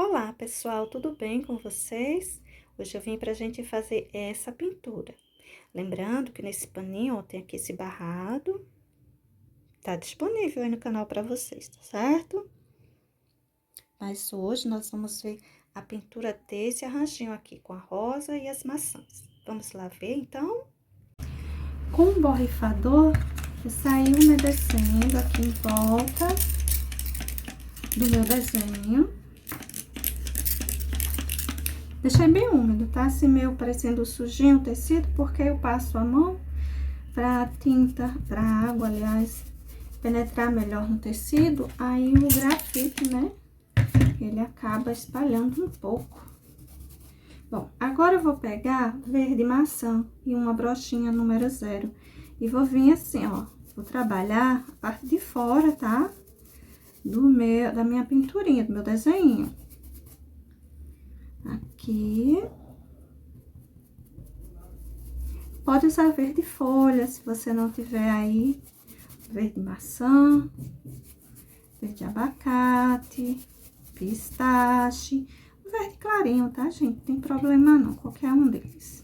Olá, pessoal, tudo bem com vocês? Hoje eu vim pra gente fazer essa pintura. Lembrando que nesse paninho, ó, tem aqui esse barrado. Tá disponível aí no canal pra vocês, tá certo? Mas hoje nós vamos ver a pintura desse arranjinho aqui, com a rosa e as maçãs. Vamos lá ver, então? Com o borrifador, eu saí umedecendo aqui em volta do meu desenho. Deixei bem úmido, tá? Assim, meio parecendo sujinho o tecido, porque eu passo a mão pra tinta, pra água, aliás, penetrar melhor no tecido. Aí o grafite, né, ele acaba espalhando um pouco. Bom, agora eu vou pegar verde maçã e uma brochinha número 0. E vou vir assim, ó, vou trabalhar a parte de fora, tá? Da minha pinturinha, do meu desenho. Aqui. Pode usar verde folha, se você não tiver aí, verde maçã, verde abacate, pistache, verde clarinho, tá, gente? Não tem problema não, qualquer um deles.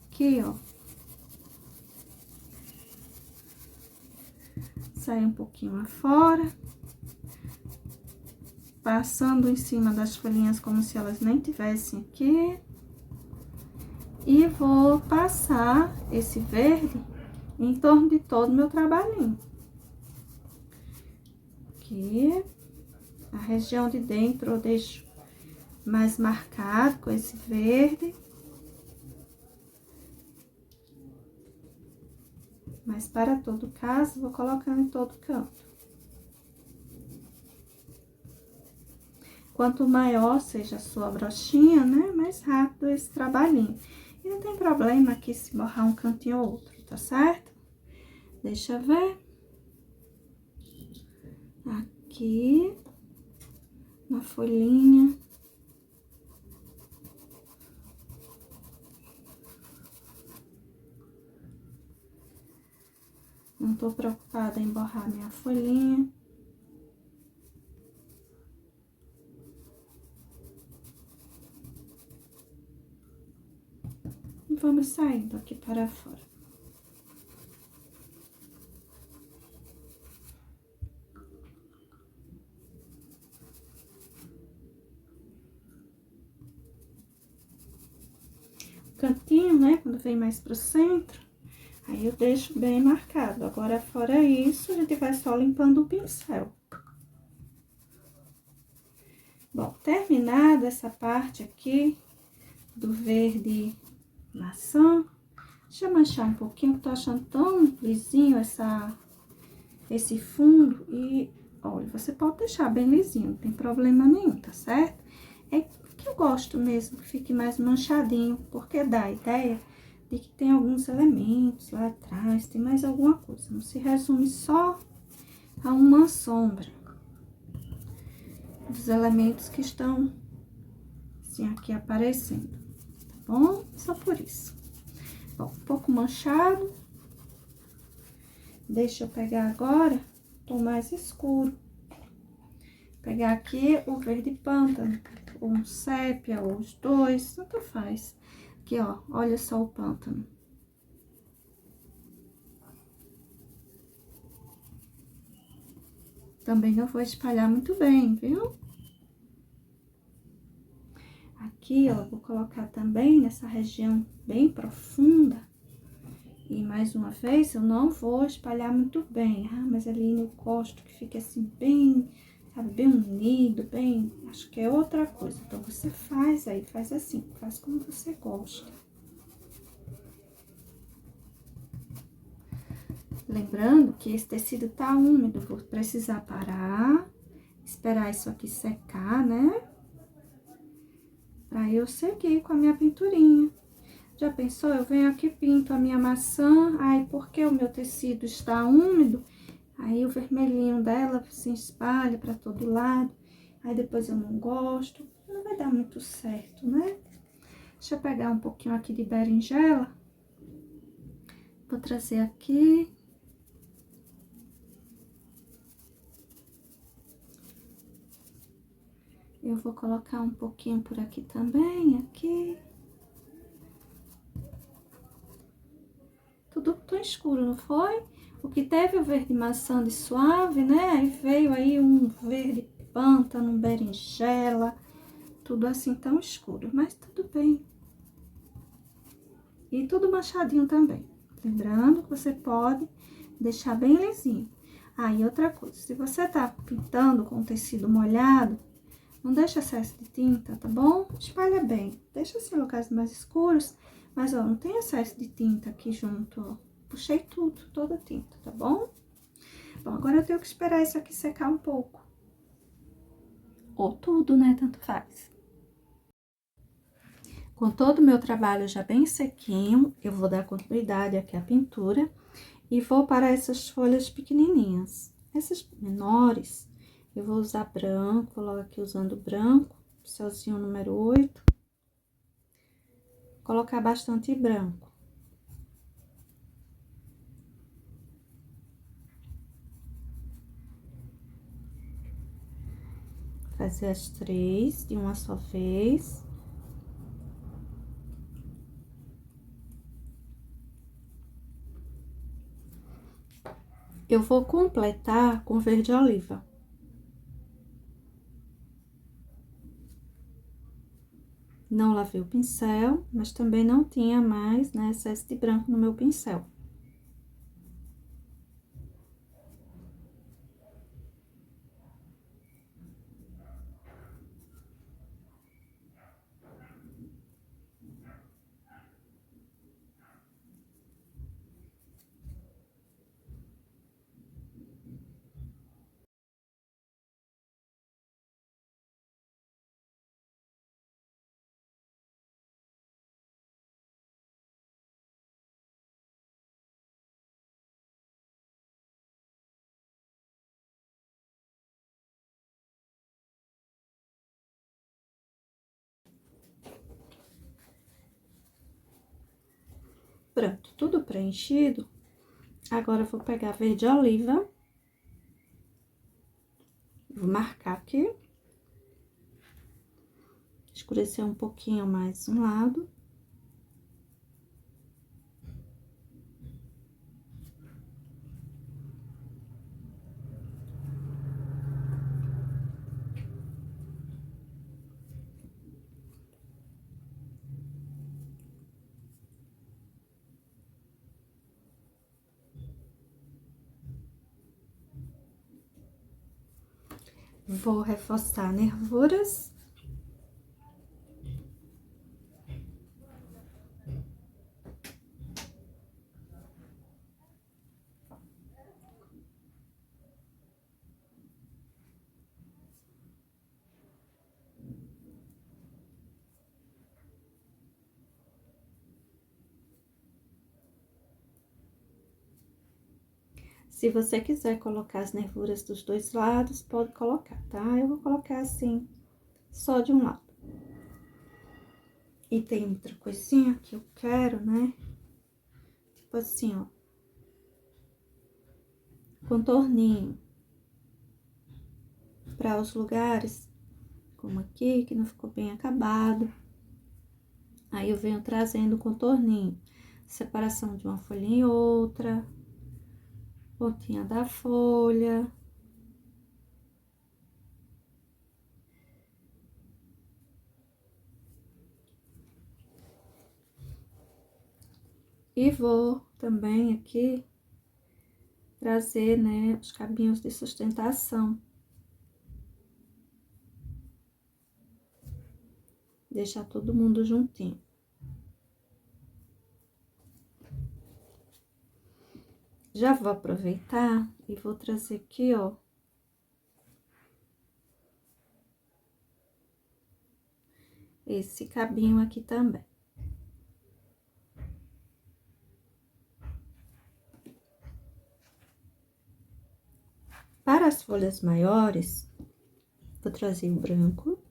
Aqui, ó. Sai um pouquinho afora. Passando em cima das folhinhas como se elas nem tivessem aqui. E vou passar esse verde em torno de todo o meu trabalhinho. Aqui, a região de dentro eu deixo mais marcado com esse verde. Mas para todo caso, vou colocando em todo canto. Quanto maior seja a sua brochinha, né, mais rápido esse trabalhinho. E não tem problema aqui se borrar um cantinho ou outro, tá certo? Deixa eu ver. Aqui, na folhinha. Não tô preocupada em borrar minha folhinha. E vamos saindo aqui para fora. Cantinho, né, quando vem mais pro centro, aí eu deixo bem marcado. Agora, fora isso, a gente vai só limpando o pincel. Bom, terminada essa parte aqui do verde maçã, deixa eu manchar um pouquinho, que tô achando tão lisinho esse fundo. E, olha, você pode deixar bem lisinho, não tem problema nenhum, tá certo? É que eu gosto mesmo que fique mais manchadinho, porque dá a ideia de que tem alguns elementos lá atrás, tem mais alguma coisa. Não se resume só a uma sombra dos elementos que estão, assim, aqui aparecendo, tá bom? Só por isso. Bom, um pouco manchado. Deixa eu pegar agora tom mais escuro. Pegar aqui o verde pântano, ou um sépia, ou os dois, tanto faz. Aqui, ó, olha só o pântano. Também não vou espalhar muito bem, viu? Aqui, ó, vou colocar também nessa região bem profunda. E mais uma vez, eu não vou espalhar muito bem. Ah, mas ali eu gosto que fique assim bem, sabe, bem unido, bem... Acho que é outra coisa. Então, você faz aí, faz assim, faz como você gosta. Lembrando que esse tecido tá úmido, vou precisar parar, esperar isso aqui secar, né? Pra eu seguir com a minha pinturinha. Já pensou? Eu venho aqui, pinto a minha maçã, aí porque o meu tecido está úmido, aí o vermelhinho dela se espalha para todo lado, aí depois eu não gosto, não vai dar muito certo, né? Deixa eu pegar um pouquinho aqui de berinjela, vou trazer aqui. Eu vou colocar um pouquinho por aqui também, aqui. Tudo tão escuro, não foi? O que teve o verde maçã de suave, né? E veio aí um verde pântano, berinjela, tudo assim tão escuro, mas tudo bem. E tudo manchadinho também. Lembrando que você pode deixar bem lisinho. Ah, e outra coisa, se você tá pintando com tecido molhado, não deixa excesso de tinta, tá bom? Espalha bem. Deixa assim locais mais escuros, mas, ó, não tem excesso de tinta aqui junto, ó. Puxei tudo, toda a tinta, tá bom? Bom, agora eu tenho que esperar isso aqui secar um pouco. Ou tudo, né? Tanto faz. Com todo o meu trabalho já bem sequinho, eu vou dar continuidade aqui à pintura e vou para essas folhas pequenininhas. Essas menores, eu vou usar branco, vou logo aqui usando branco, pincelzinho número 8. Colocar bastante branco. Fazer as 3 de uma só vez. Eu vou completar com verde oliva. Não lavei o pincel, mas também não tinha mais, né, excesso de branco no meu pincel. Pronto, tudo preenchido. Agora, eu vou pegar verde oliva. Vou marcar aqui. Escurecer um pouquinho mais um lado. Vou reforçar nervuras. Se você quiser colocar as nervuras dos dois lados, pode colocar, tá? Eu vou colocar assim, só de um lado. E tem outra coisinha que eu quero, né? Tipo assim, ó. Contorninho. Para os lugares, como aqui, que não ficou bem acabado. Aí, eu venho trazendo o contorninho. Separação de uma folha em outra. Pontinha da folha. E vou também aqui trazer, né, os cabinhos de sustentação. Deixar todo mundo juntinho. Já vou aproveitar e vou trazer aqui, ó. Esse cabinho aqui também. Para as folhas maiores, vou trazer o branco.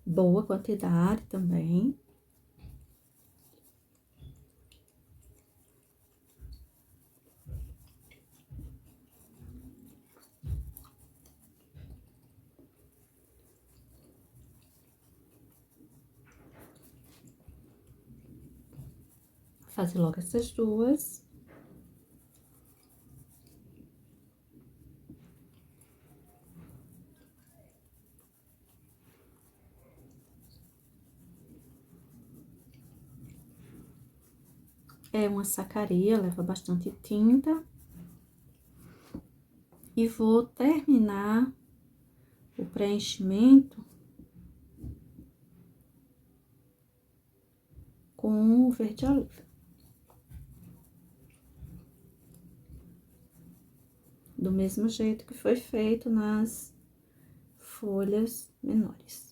Boa quantidade também. fazer logo essas duas. É uma sacaria, leva bastante tinta. E vou terminar o preenchimento com o verde oliva. Do mesmo jeito que foi feito nas folhas menores.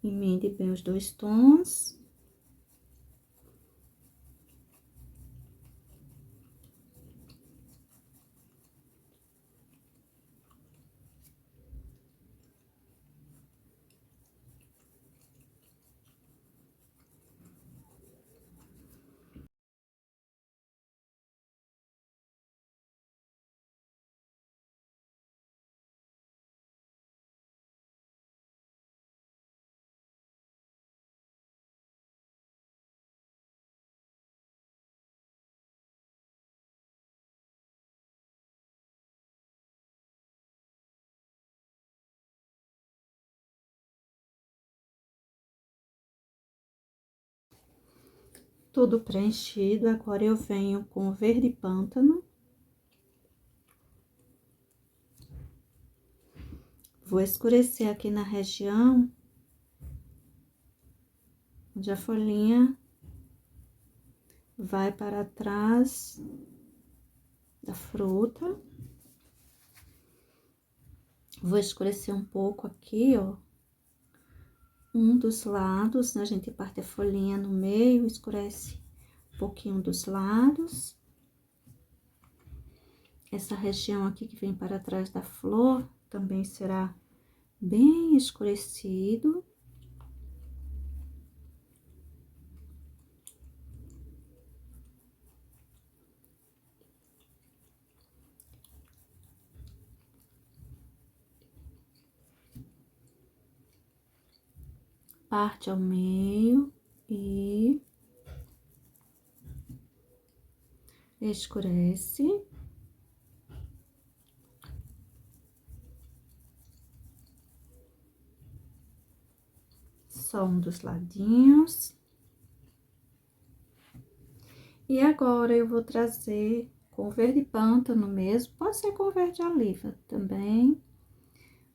Emende bem os dois tons. Tudo preenchido, agora eu venho com o verde pântano. Vou escurecer aqui na região onde a folhinha vai para trás da fruta. Vou escurecer um pouco aqui, ó. Um dos lados, né? A gente parte a folhinha no meio, escurece um pouquinho dos lados. Essa região aqui que vem para trás da flor também será bem escurecido. Parte ao meio e escurece. Só um dos ladinhos. E agora, eu vou trazer com verde pântano mesmo, pode ser com verde oliva também,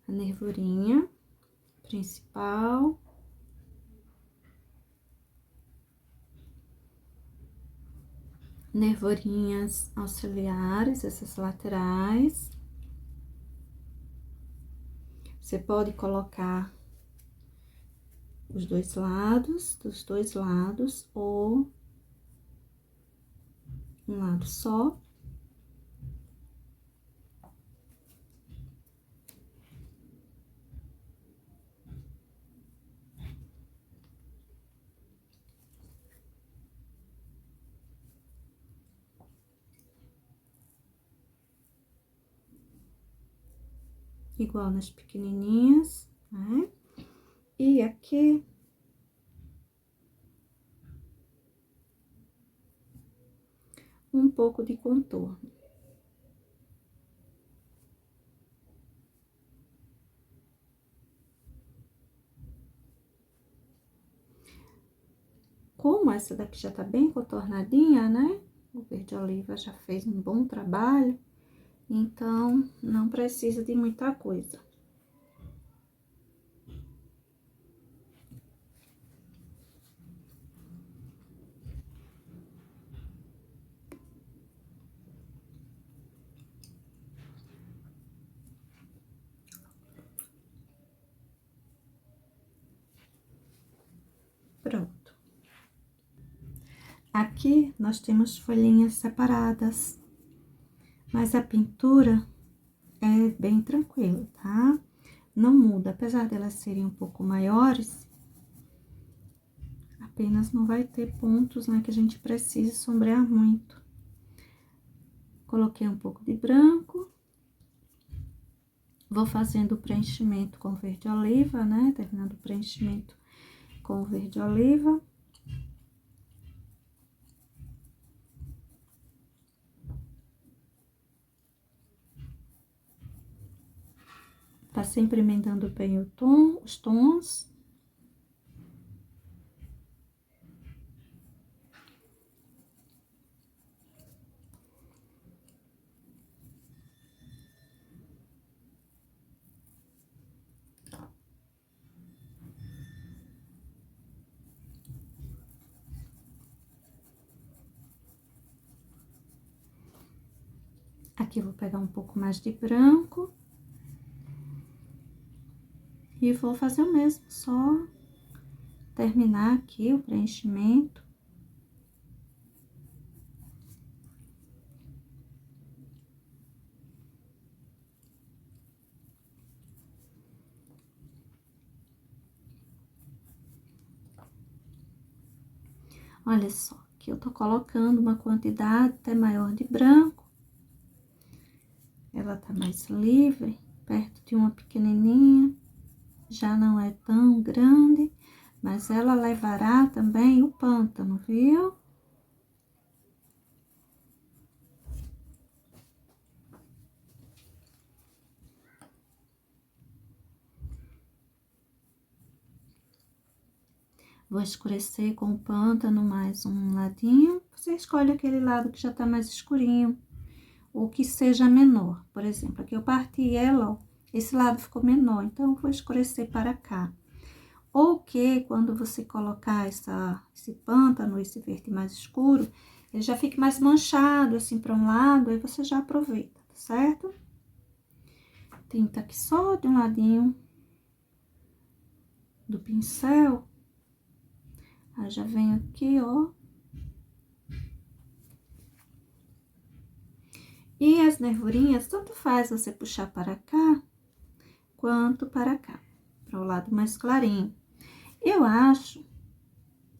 a nervurinha principal. Nervurinhas auxiliares, essas laterais. Você pode colocar os dois lados, dos dois lados, ou um lado só. Igual nas pequenininhas, né? E aqui, um pouco de contorno. Como essa daqui já tá bem contornadinha, né? O verde oliva já fez um bom trabalho, então não precisa de muita coisa. Pronto. Aqui nós temos folhinhas separadas, mas a pintura é bem tranquilo, tá? Não muda, apesar delas serem um pouco maiores, apenas não vai ter pontos, né, que a gente precise sombrear muito. Coloquei um pouco de branco. Vou fazendo o preenchimento com verde oliva, né? Terminando o preenchimento com verde oliva. Tá sempre emendando bem o tom, os tons. Aqui, vou pegar um pouco mais de branco. E vou fazer o mesmo, só terminar aqui o preenchimento. Olha só, aqui eu tô colocando uma quantidade até maior de branco. Ela tá mais livre, perto de uma pequenininha. Já não é tão grande, mas ela levará também o pântano, viu? Vou escurecer com o pântano mais um ladinho. Você escolhe aquele lado que já tá mais escurinho, ou que seja menor. Por exemplo, aqui eu parti ela, ó, esse lado ficou menor, então eu vou escurecer para cá. Ou que quando você colocar esse pântano, esse verde mais escuro, ele já fique mais manchado, assim, para um lado, aí você já aproveita, tá certo? Tinta aqui só de um ladinho do pincel. Aí, já venho aqui, ó. E as nervurinhas, tanto faz você puxar para cá, quanto para cá, para o lado mais clarinho. Eu acho,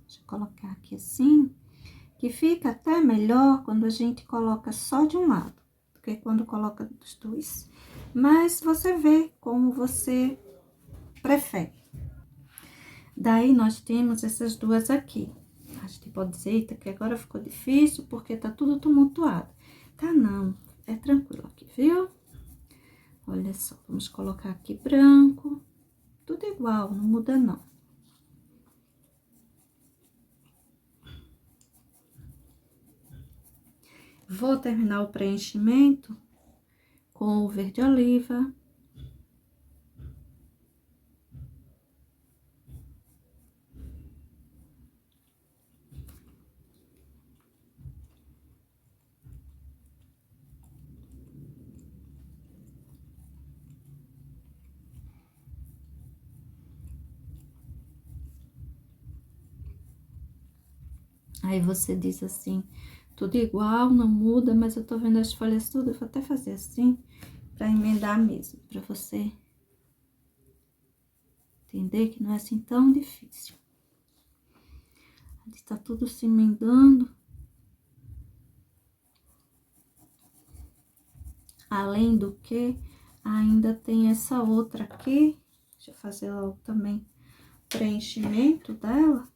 deixa eu colocar aqui assim, que fica até melhor quando a gente coloca só de um lado, do que quando coloca dos dois. Mas você vê como você prefere. Daí, nós temos essas duas aqui. A gente pode dizer, eita, que agora ficou difícil porque tá tudo tumultuado. Tá, não, é tranquilo aqui, viu? Olha só, vamos colocar aqui branco, tudo igual, não muda não. Vou terminar o preenchimento com o verde oliva. Aí você diz assim, tudo igual, não muda, mas eu tô vendo as folhas tudo, eu vou até fazer assim, pra emendar mesmo, pra você entender que não é assim tão difícil. Está tudo se emendando. Além do que, ainda tem essa outra aqui, deixa eu fazer logo também o preenchimento dela.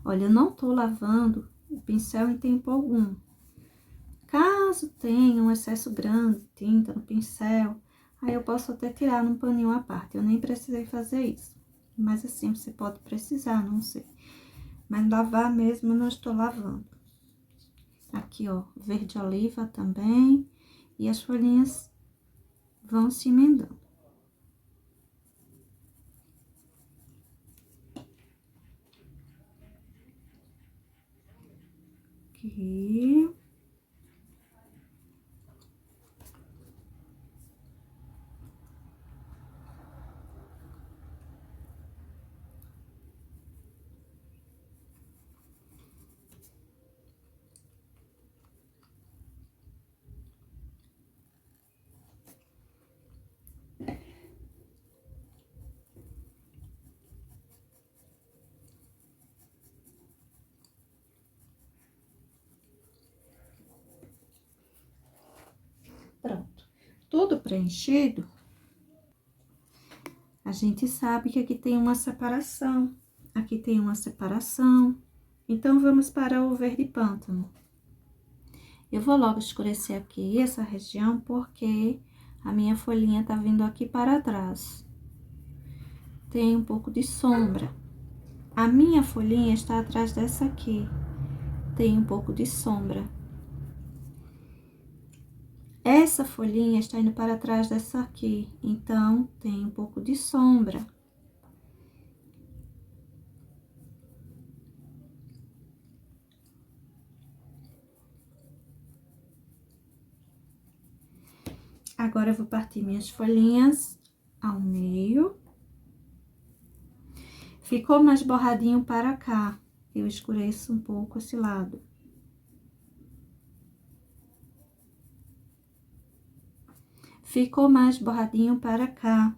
Olha, eu não tô lavando o pincel em tempo algum. Caso tenha um excesso grande de tinta no pincel, aí eu posso até tirar num paninho à parte. Eu nem precisei fazer isso. Mas assim, você pode precisar, não sei. Mas lavar mesmo, eu não estou lavando. Aqui, ó, verde oliva também. E as folhinhas vão se emendando. Aqui. tudo preenchido, a gente sabe que aqui tem uma separação, aqui tem uma separação. Então, vamos para o verde pântano. Eu vou logo escurecer aqui essa região, porque a minha folhinha tá vindo aqui para trás. Tem um pouco de sombra. A minha folhinha está atrás dessa aqui. Tem um pouco de sombra. Essa folhinha está indo para trás dessa aqui, então tem um pouco de sombra. Agora, eu vou partir minhas folhinhas ao meio. Ficou mais borradinho para cá, eu escureço um pouco esse lado. Ficou mais borradinho para cá,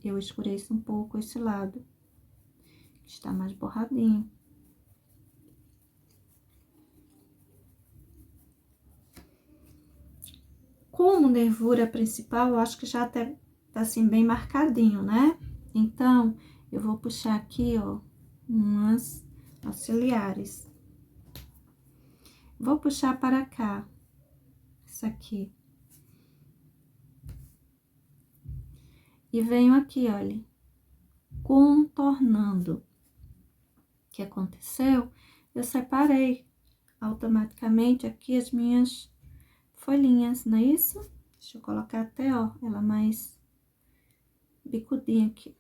eu escureço um pouco esse lado. Está mais borradinho. Como nervura principal, eu acho que já tá assim bem marcadinho, né? Então, eu vou puxar aqui, ó, umas auxiliares. Vou puxar para cá, isso aqui. E venho aqui, olha, contornando. O que aconteceu? Eu separei automaticamente aqui as minhas folhinhas, não é isso? Deixa eu colocar até, ó, ela mais bicudinha aqui.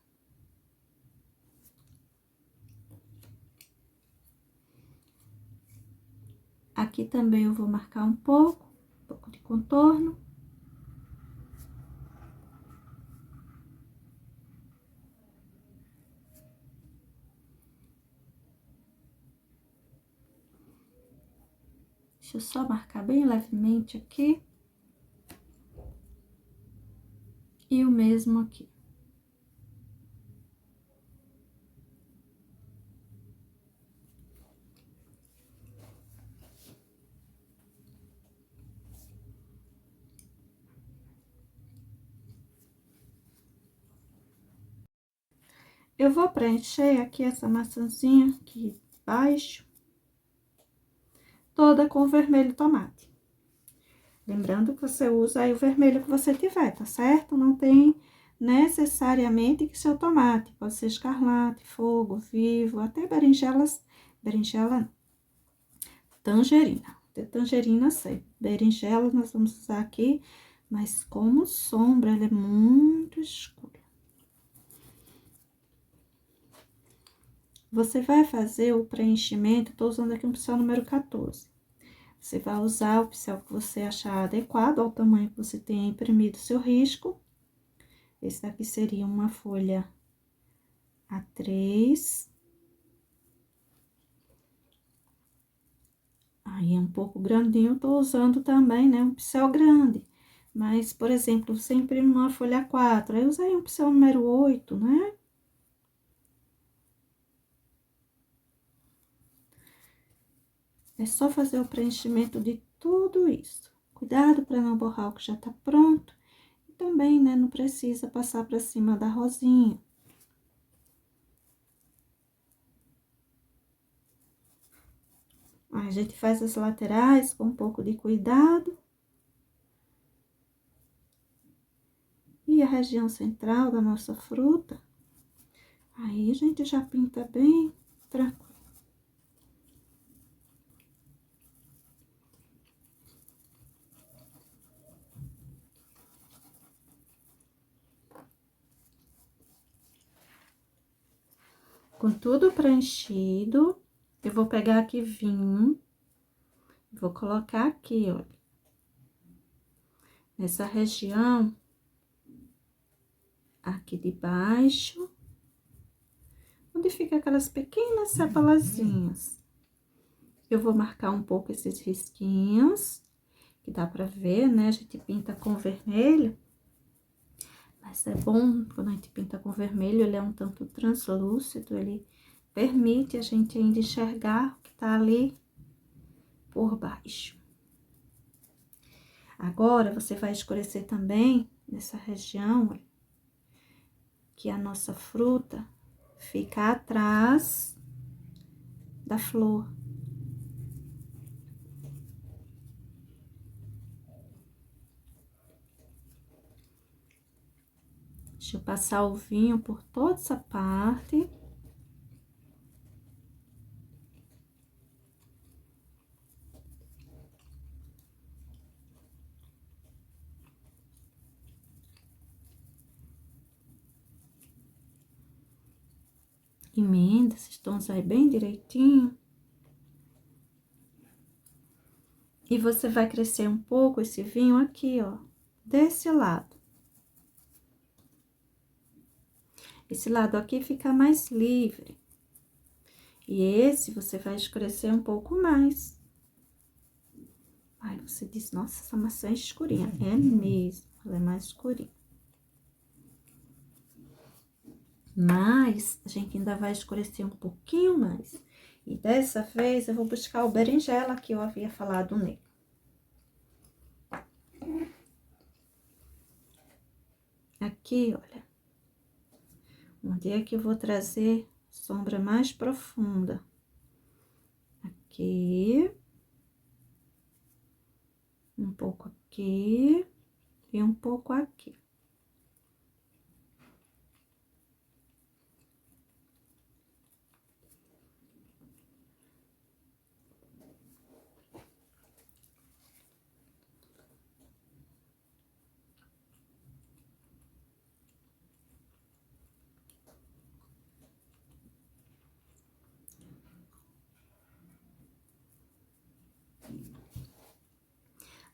Aqui também eu vou marcar um pouco de contorno. Deixa eu só marcar bem levemente aqui. E o mesmo aqui. Eu vou preencher aqui essa maçãzinha aqui embaixo, toda com vermelho tomate. Lembrando que você usa aí o vermelho que você tiver, tá certo? Não tem necessariamente que ser o tomate, pode ser escarlate, fogo, vivo, até berinjela não, tangerina. De tangerina sei, berinjela nós vamos usar aqui, mas como sombra, ela é muito escura. Você vai fazer o preenchimento, tô usando aqui um pincel número 14. Você vai usar o pincel que você achar adequado ao tamanho que você tenha imprimido o seu risco. Esse daqui seria uma folha A3. Aí, é um pouco grandinho, eu tô usando também, né, um pincel grande. Mas, por exemplo, você imprime uma folha A4, aí eu usei um pincel número 8, né? É só fazer o preenchimento de tudo isso. Cuidado para não borrar o que já tá pronto. E também, né, não precisa passar para cima da rosinha. A gente faz as laterais com um pouco de cuidado. E a região central da nossa fruta, aí a gente já pinta bem tranquilo. Com tudo preenchido, eu vou pegar aqui vinho, vou colocar aqui, olha, nessa região aqui de baixo, onde fica aquelas pequenas sepalazinhas. Eu vou marcar um pouco esses risquinhos, que dá pra ver, né? A gente pinta com vermelho, mas é bom quando a gente pinta com vermelho, ele é um tanto translúcido, ele permite a gente ainda enxergar o que tá ali por baixo. Agora, você vai escurecer também nessa região, olha, que a nossa fruta fica atrás da flor. Deixa eu passar o vinho por toda essa parte. Emenda esses tons aí bem direitinho. E você vai crescer um pouco esse vinho aqui, ó, desse lado. Esse lado aqui fica mais livre. E esse você vai escurecer um pouco mais. Aí você diz, nossa, essa maçã é escurinha. É mesmo, ela é mais escurinha. Mas a gente ainda vai escurecer um pouquinho mais. E dessa vez eu vou buscar o berinjela que eu havia falado nele. Aqui, olha. Onde é que eu vou trazer sombra mais profunda? Aqui. Um pouco aqui. E um pouco aqui.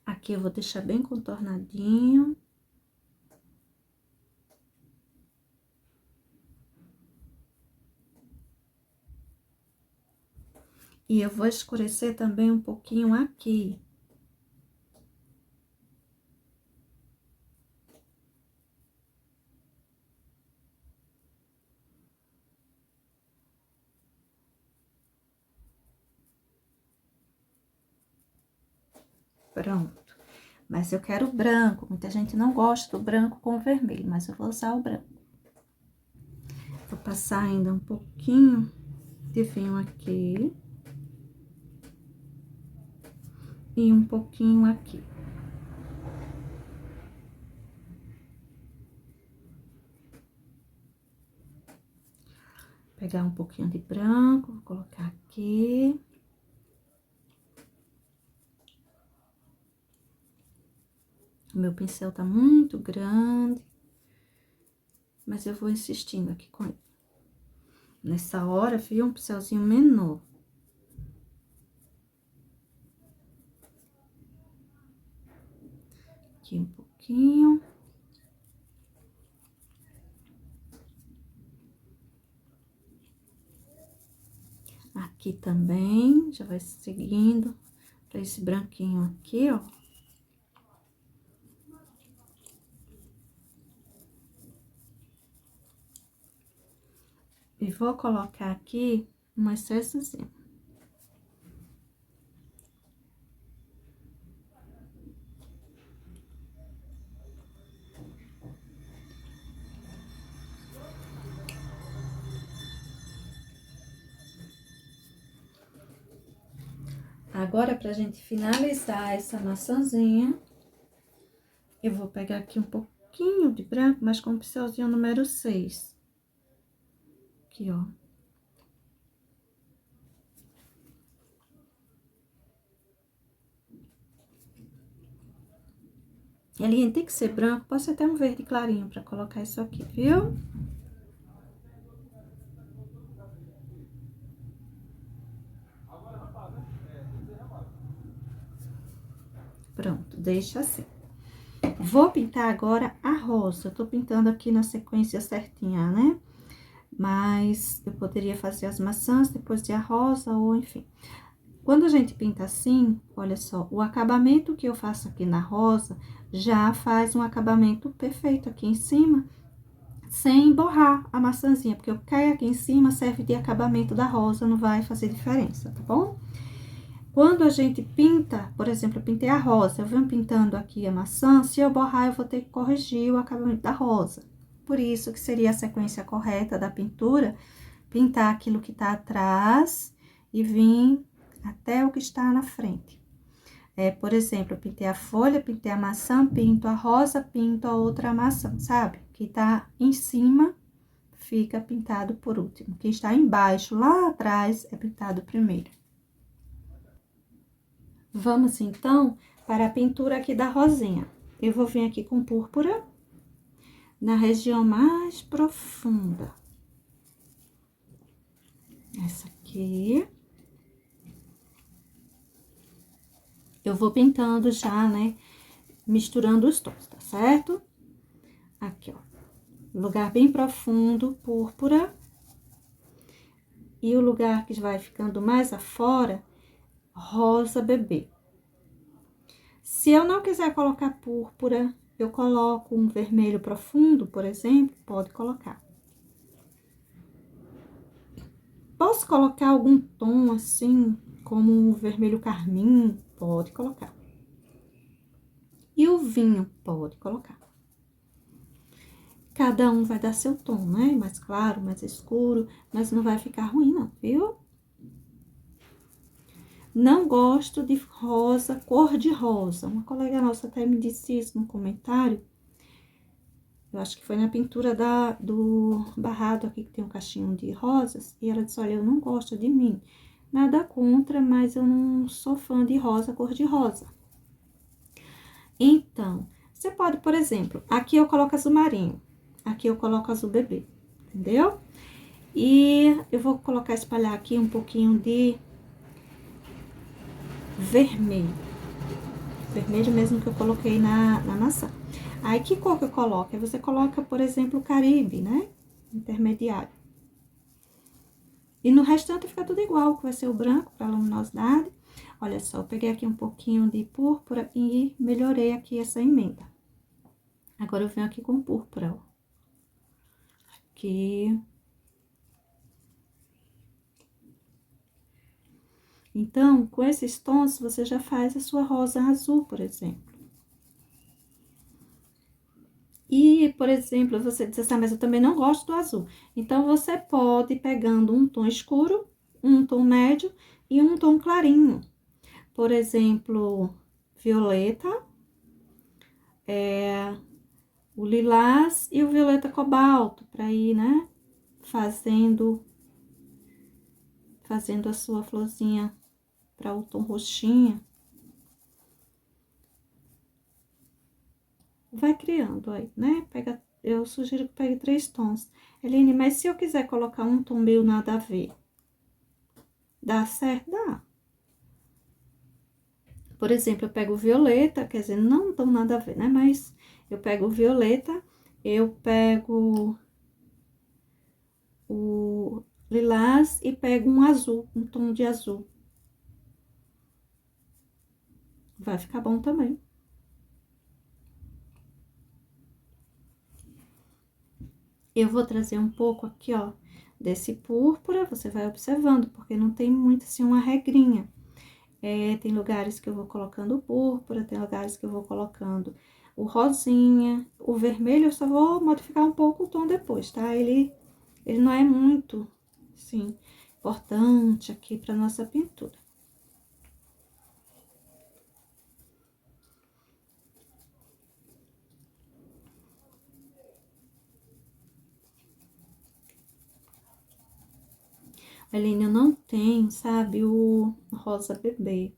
Aqui eu vou deixar bem contornadinho. E eu vou escurecer também um pouquinho aqui. Pronto. Mas eu quero branco. Muita gente não gosta do branco com vermelho, mas eu vou usar o branco. Vou passar ainda um pouquinho de vinho aqui. E um pouquinho aqui. Pegar um pouquinho de branco, vou colocar aqui. O meu pincel tá muito grande, mas eu vou insistindo aqui com ele. Nessa hora, viu, um pincelzinho menor. Aqui um pouquinho. Aqui também, já vai seguindo pra esse branquinho aqui, ó. E vou colocar aqui um excessozinho. Agora, pra gente finalizar essa maçãzinha, eu vou pegar aqui um pouquinho de branco, mas com o pincelzinho número 6. Aqui, ó. Ele tem que ser branco, pode ser até um verde clarinho pra colocar isso aqui, viu? Pronto, deixa assim. Vou pintar agora a rosa. Eu tô pintando aqui na sequência certinha, né? Mas eu poderia fazer as maçãs, depois de a rosa, ou enfim. Quando a gente pinta assim, olha só, o acabamento que eu faço aqui na rosa já faz um acabamento perfeito aqui em cima, sem borrar a maçãzinha, porque o que cai aqui em cima serve de acabamento da rosa, não vai fazer diferença, tá bom? Quando a gente pinta, por exemplo, eu pintei a rosa, eu venho pintando aqui a maçã, se eu borrar, eu vou ter que corrigir o acabamento da rosa. Por isso que seria a sequência correta da pintura, pintar aquilo que tá atrás e vir até o que está na frente. Por exemplo, eu pintei a folha, pintei a maçã, pinto a rosa, pinto a outra maçã, sabe? Que tá em cima, fica pintado por último. Que está embaixo, lá atrás, é pintado primeiro. Vamos, então, para a pintura aqui da rosinha. Eu vou vir aqui com púrpura, na região mais profunda. Essa aqui. Eu vou pintando já, né? Misturando os tons, tá certo? Aqui, ó. Lugar bem profundo, púrpura. E o lugar que vai ficando mais afora, rosa bebê. Se eu não quiser colocar púrpura, eu coloco um vermelho profundo, por exemplo, pode colocar. Posso colocar algum tom assim, como um vermelho carmim? Pode colocar. E o vinho? Pode colocar. Cada um vai dar seu tom, né? Mais claro, mais escuro, mas não vai ficar ruim não, viu? Não gosto de rosa, cor de rosa. Uma colega nossa até me disse isso no comentário. Eu acho que foi na pintura do barrado aqui, que tem um cachinho de rosas. E ela disse, olha, eu não gosto de mim. Nada contra, mas eu não sou fã de rosa, cor de rosa. Então, você pode, por exemplo, aqui eu coloco azul marinho. Aqui eu coloco azul bebê, entendeu? E eu vou colocar, espalhar aqui um pouquinho de vermelho. Vermelho mesmo que eu coloquei na maçã. Aí, que cor que eu coloco? Aí você coloca, por exemplo, o Caribe, né? Intermediário. E no restante fica tudo igual, que vai ser o branco para luminosidade. Olha só, eu peguei aqui um pouquinho de púrpura e melhorei aqui essa emenda. Agora, eu venho aqui com púrpura, ó. Aqui. Então, com esses tons, você já faz a sua rosa azul, por exemplo. E, por exemplo, você diz assim, mas eu também não gosto do azul. Então, você pode ir pegando um tom escuro, um tom médio e um tom clarinho. Por exemplo, violeta, o lilás e o violeta cobalto, para ir, né, fazendo a sua florzinha para o tom roxinho. Vai criando aí, né? Eu sugiro que pegue 3 tons. Eline, mas se eu quiser colocar um tom meio nada a ver, dá certo? Dá. Por exemplo, eu pego o violeta, quer dizer, não tão nada a ver, né? Mas eu pego o violeta, eu pego o lilás e pego um azul, um tom de azul. Vai ficar bom também. Eu vou trazer um pouco aqui, ó, desse púrpura, você vai observando, porque não tem muito, assim, uma regrinha. Tem lugares que eu vou colocando púrpura, tem lugares que eu vou colocando o rosinha, o vermelho eu só vou modificar um pouco o tom depois, tá? Ele não é muito, assim, importante aqui pra nossa pintura. Aline, eu não tenho, sabe, o rosa bebê.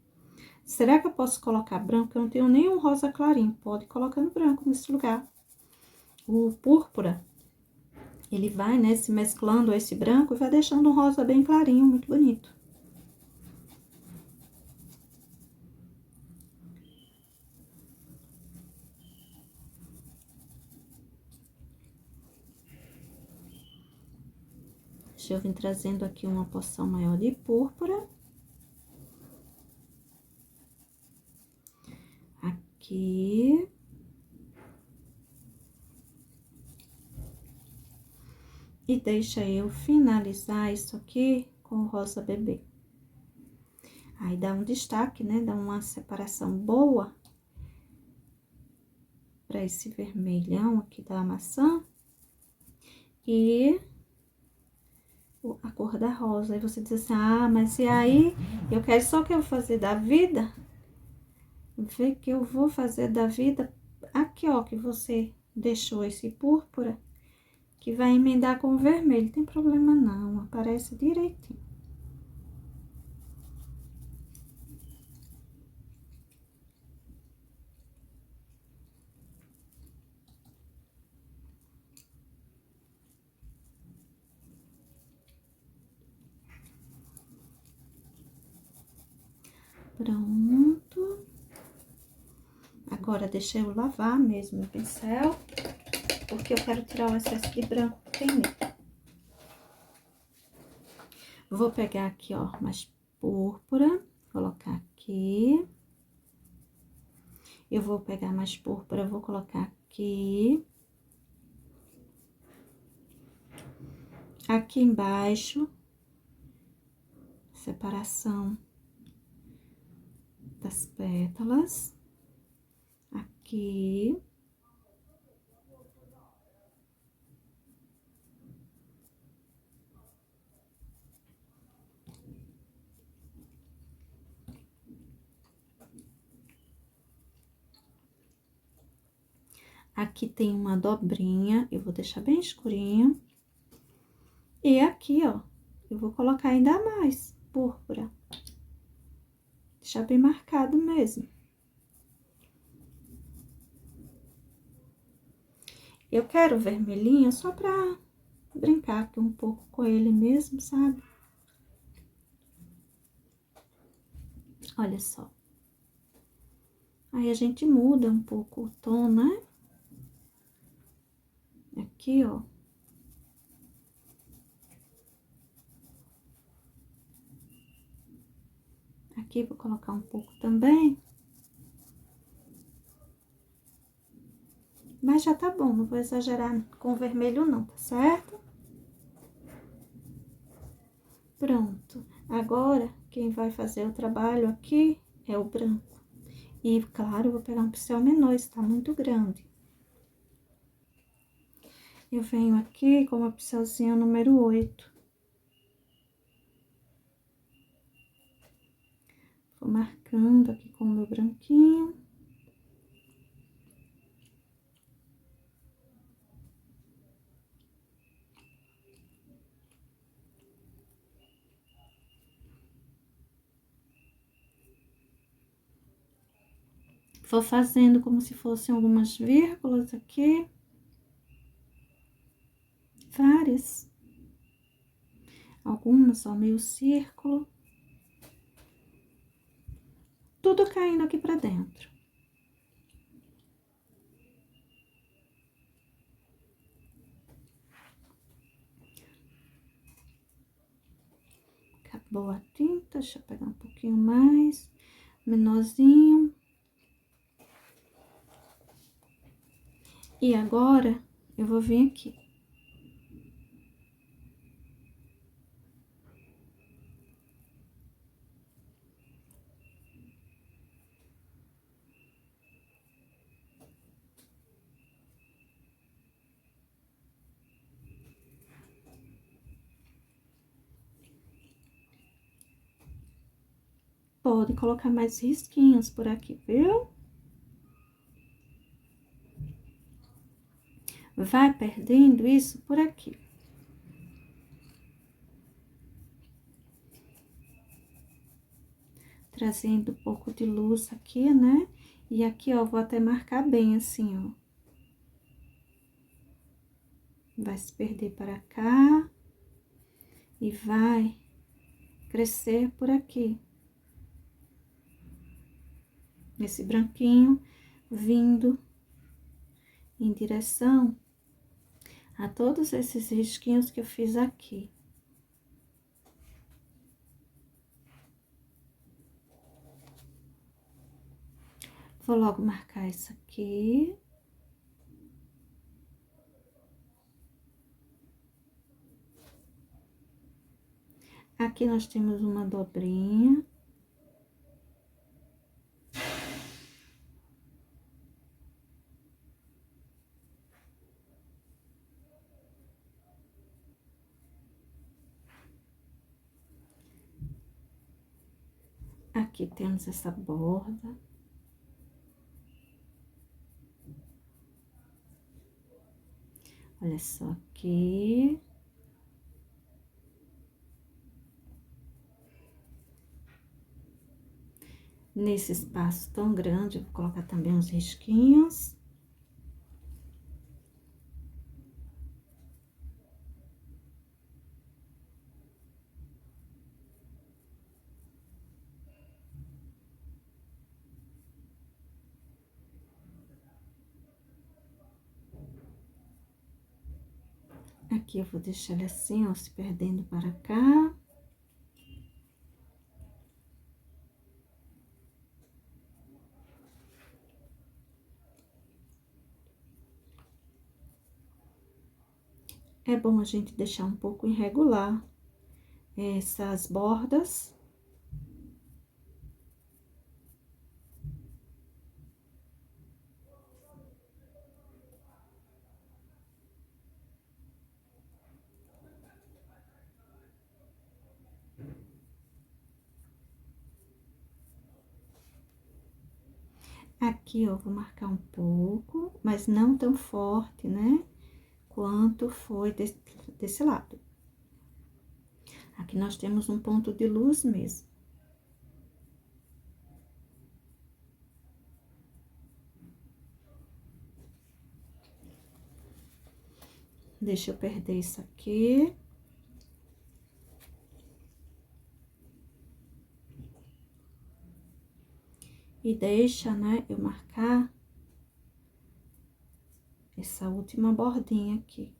Será que eu posso colocar branco? Eu não tenho nenhum rosa clarinho. Pode ir colocando branco nesse lugar. O púrpura, ele vai, né, se mesclando a esse branco e vai deixando um rosa bem clarinho, muito bonito. Deixa eu vir trazendo aqui uma porção maior de púrpura. Aqui. E deixa eu finalizar isso aqui com o rosa bebê. Aí dá um destaque, né? Dá uma separação boa para esse vermelhão aqui da maçã. E a cor da rosa. Aí você diz assim, ah, mas e aí? Eu quero só que eu vou fazer da vida? Vê que eu vou fazer da vida aqui, ó, que você deixou esse púrpura, que vai emendar com o vermelho. Tem problema não, aparece direitinho. Pronto. Agora, deixa eu lavar mesmo o pincel, porque eu quero tirar o excesso de branco que tem nele. Vou pegar aqui, ó, mais púrpura, colocar aqui. Eu vou pegar mais púrpura, vou colocar aqui. Aqui embaixo, separação das pétalas. Aqui. Aqui tem uma dobrinha, eu vou deixar bem escurinho. E aqui, ó, eu vou colocar ainda mais púrpura. Deixar bem marcado mesmo. Eu quero vermelhinho só pra brincar aqui um pouco com ele mesmo, sabe? Olha só. Aí a gente muda um pouco o tom, né? Aqui, ó. Aqui vou colocar um pouco também. Mas já tá bom, não vou exagerar com o vermelho não, tá certo? Pronto. Agora, quem vai fazer o trabalho aqui é o branco. E, claro, eu vou pegar um pincel menor, está muito grande. Eu venho aqui com o pincelzinho número 8. Vou marcando aqui com o meu branquinho. Vou fazendo como se fossem algumas vírgulas aqui. Várias. Algumas, ó, meio círculo. Tudo caindo aqui pra dentro. Acabou a tinta, deixa eu pegar um pouquinho mais, menorzinho. E agora, eu vou vir aqui. Pode colocar mais risquinhos por aqui, viu? Vai perdendo isso por aqui. Trazendo um pouco de luz aqui, né? E aqui, ó, vou até marcar bem assim, ó. Vai se perder para cá. E vai crescer por aqui. Esse branquinho vindo em direção a todos esses risquinhos que eu fiz aqui. Vou logo marcar isso aqui. Aqui nós temos uma dobrinha. Aqui temos essa borda. Olha só aqui. Nesse espaço tão grande, eu vou colocar também uns risquinhos. Aqui eu vou deixar ele assim, ó, se perdendo para cá. É bom a gente deixar um pouco irregular essas bordas. Aqui, ó, vou marcar um pouco, mas não tão forte, né? Quanto foi desse lado. Aqui nós temos um ponto de luz mesmo. Deixa eu perder isso aqui. E deixa, né, eu marcar essa última bordinha aqui.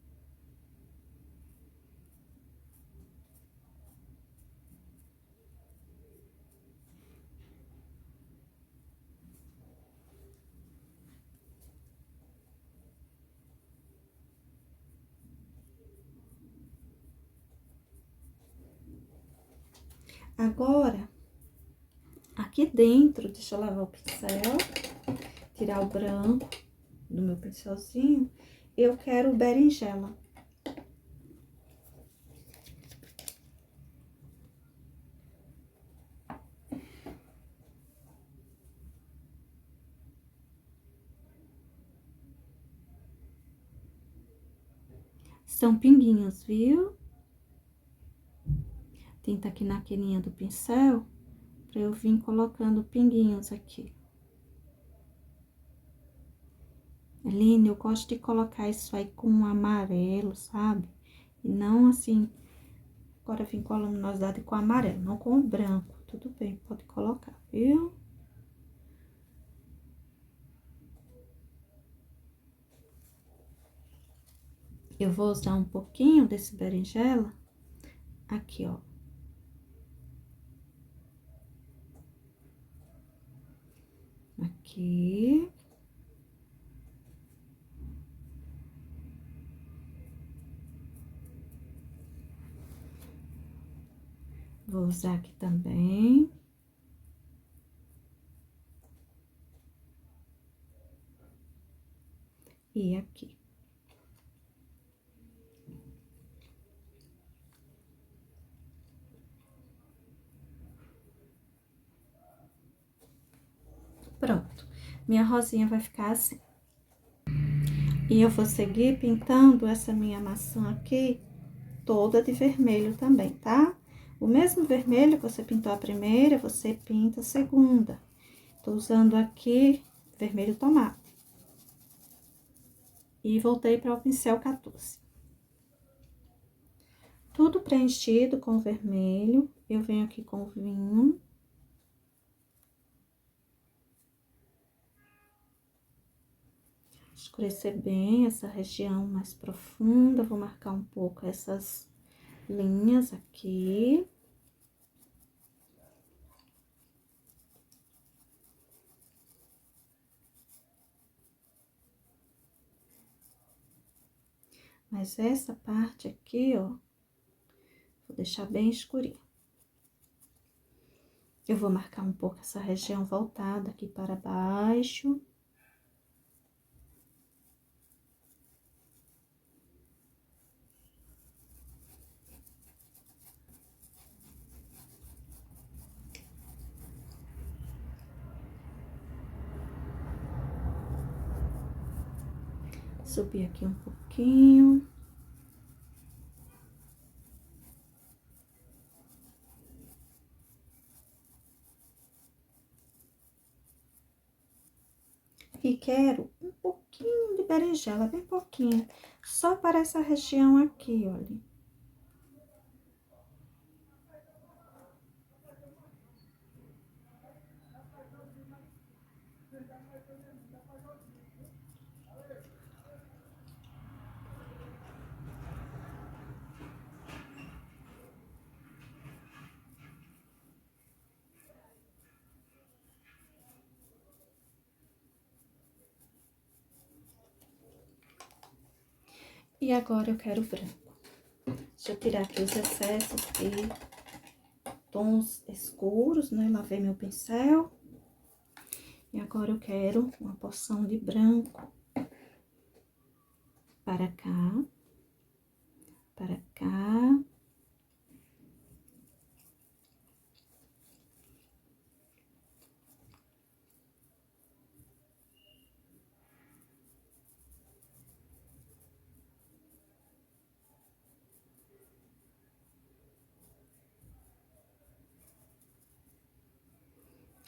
Agora, aqui dentro, deixa eu lavar o pincel, tirar o branco do meu pincelzinho, eu quero berinjela. São pinguinhos, viu? Tinta aqui na quininha do pincel, pra eu vir colocando pinguinhos aqui. Aline, eu gosto de colocar isso aí com um amarelo, sabe? E não assim, agora vim com a luminosidade com amarelo, não com o branco. Tudo bem, pode colocar, viu? Eu vou usar um pouquinho desse berinjela aqui, ó. Aqui. Vou usar aqui também. E aqui. Pronto. Minha rosinha vai ficar assim. E eu vou seguir pintando essa minha maçã aqui toda de vermelho também, tá? O mesmo vermelho que você pintou a primeira, você pinta a segunda. Tô usando aqui vermelho tomate. E voltei para o pincel 14. Tudo preenchido com vermelho, eu venho aqui com o vinho. Escurecer bem essa região mais profunda, vou marcar um pouco essas linhas aqui. Mas essa parte aqui, ó, vou deixar bem escurinho. Eu vou marcar um pouco essa região voltada aqui para baixo. Subir aqui um pouquinho. E quero um pouquinho de berinjela, bem pouquinho, só para essa região aqui, olha. E agora eu quero branco. Deixa eu tirar aqui os excessos de tons escuros, né? Lavei meu pincel. E agora eu quero uma porção de branco. Para cá. Para cá.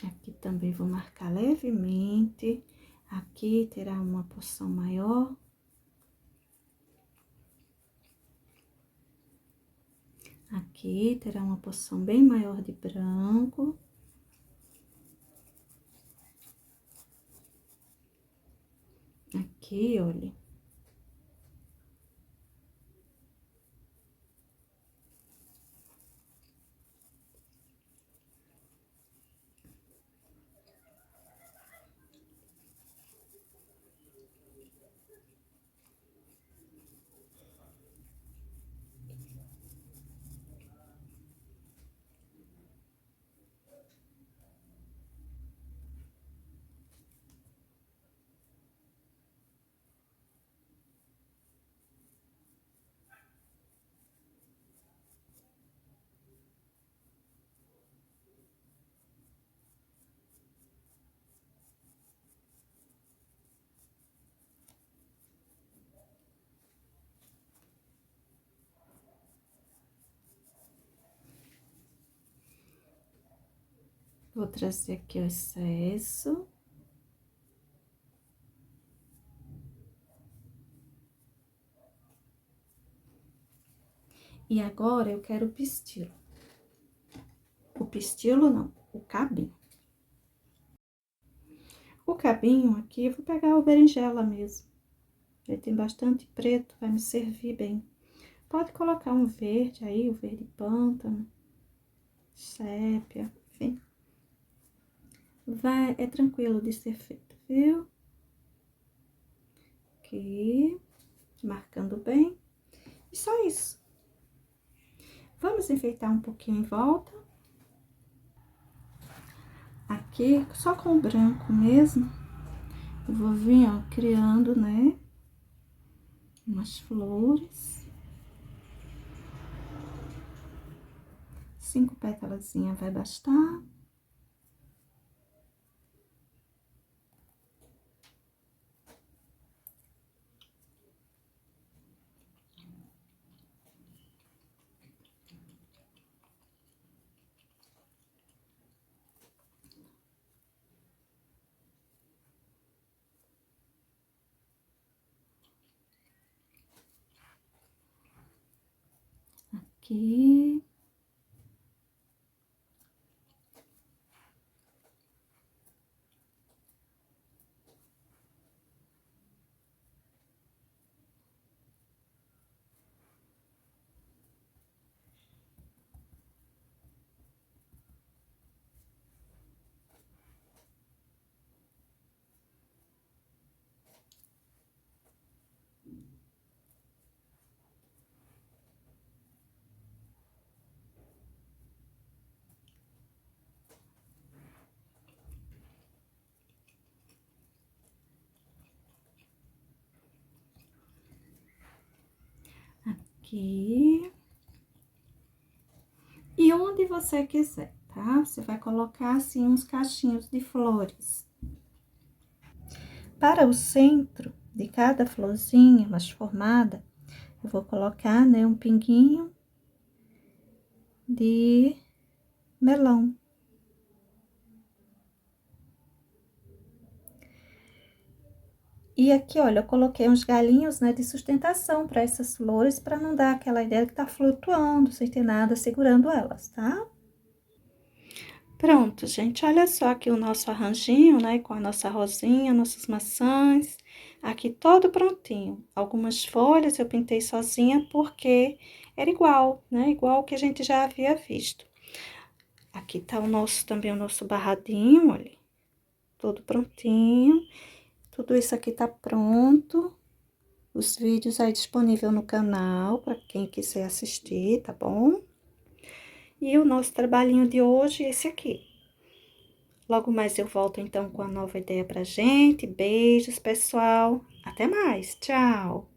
Aqui também vou marcar levemente. Aqui terá uma porção maior. Aqui terá uma porção bem maior de branco. Aqui, olha. Vou trazer aqui o excesso. E agora eu quero o pistilo. O pistilo não, o cabinho. O cabinho aqui, eu vou pegar o berinjela mesmo. Ele tem bastante preto, vai me servir bem. Pode colocar um verde aí, o verde pântano, sépia, enfim. É tranquilo de ser feito, viu? Aqui, marcando bem. E só isso. Vamos enfeitar um pouquinho em volta. Aqui, só com o branco mesmo, eu vou vir, ó, criando, né, umas flores. 5 pétalazinhas vai bastar. Aqui. Aqui. E onde você quiser, tá? Você vai colocar, assim, uns cachinhos de flores. Para o centro de cada florzinha mais formada, eu vou colocar, né, um pinguinho de melão. E aqui, olha, eu coloquei uns galinhos, né, de sustentação para essas flores, para não dar aquela ideia que tá flutuando, sem ter nada segurando elas, tá? Pronto, gente, olha só aqui o nosso arranjinho, né, com a nossa rosinha, nossas maçãs, aqui todo prontinho. Algumas folhas eu pintei sozinha porque era igual, né, igual que a gente já havia visto. Aqui tá o nosso, também o nosso barradinho, olha, todo prontinho. Tudo isso aqui tá pronto. Os vídeos aí disponível no canal para quem quiser assistir, tá bom? E o nosso trabalhinho de hoje é esse aqui. Logo mais eu volto então com a nova ideia pra gente. Beijos, pessoal. Até mais. Tchau.